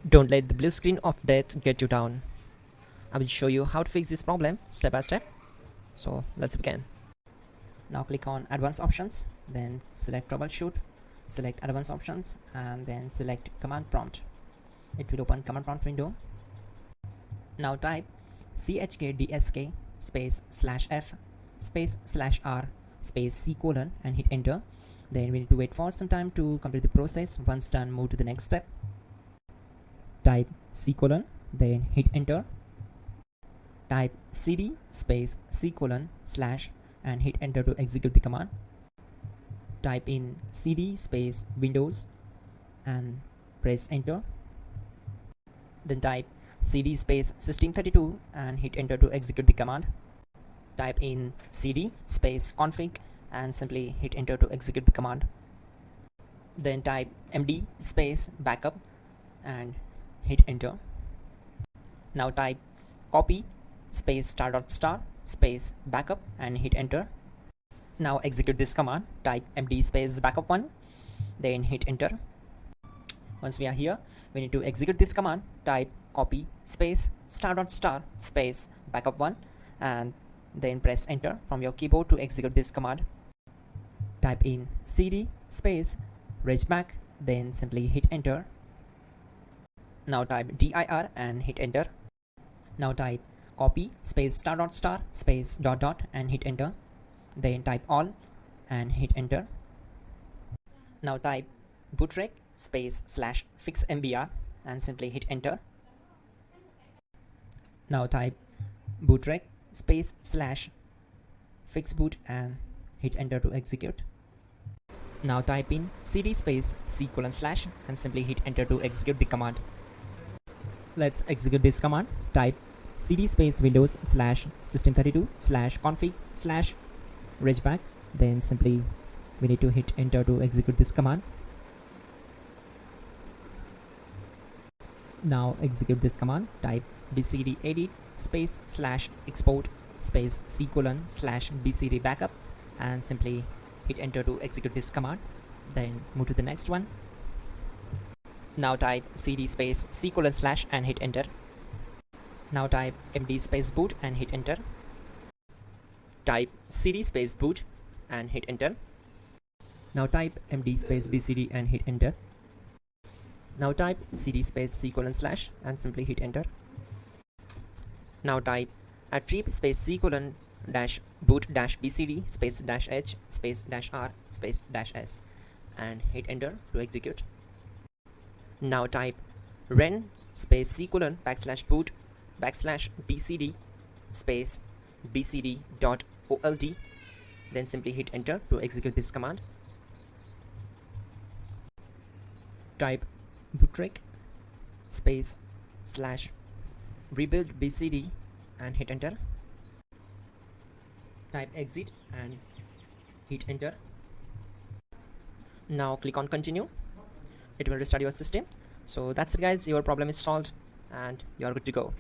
Don't let the blue screen of death get you down. I will show you how to fix this problem step by step. So let's begin. Now click on Advanced Options, then select Troubleshoot, select Advanced Options, and then select Command Prompt. It will open Command Prompt window. Now type chkdsk space /f space /r space c colon and hit enter. Then we need to wait for some time to complete the process. Once done, move to the next step. Type c colon, then hit enter. Type cd space c colon slash and hit enter to execute the command. Type in cd space windows and press enter. Then type cd space system32 and hit enter to execute the command. Type in cd space config and simply hit enter to execute the command. Then type md space backup and hit enter. Now type copy space star space backup and hit enter. Now execute this command. Type md space backup1, then hit enter. Once we are here, we need to execute this command. Type copy space star space backup1 and then press enter from your keyboard to execute this command. Type in cd space regback, then simply hit enter. Now type dir and hit enter. Now type copy space star space dot and hit enter. Then type all and hit enter. Now type bootrec space /fixmbr and simply hit enter. Now type bootrec space /fixboot and hit enter to execute. Now type in cd space c colon / and simply hit enter to execute the command. Let's execute this command. Type cd space windows /system32 /config /regback. Then simply we need to hit enter to execute this command. Now execute this command. Type bcd edit space /export space c colon /bcd backup and simply hit enter to execute this command. Then move to the next one. Now type cd space c colon / and hit enter. Now type md space boot and hit enter. Type cd space boot and hit enter. Now type md space bcd and hit enter. Now type cd space c colon / and simply hit enter. Now type attrib space c colon -boot -bcd space -h space -r space -s and hit enter to execute. Now type ren space c colon /boot /bcd space bcd.old, then simply hit enter to execute this command. Type bootrec space /rebuild bcd and hit enter. Type exit and hit enter. Now click on continue. It will restart your system. So that's it guys, your problem is solved and you are good to go.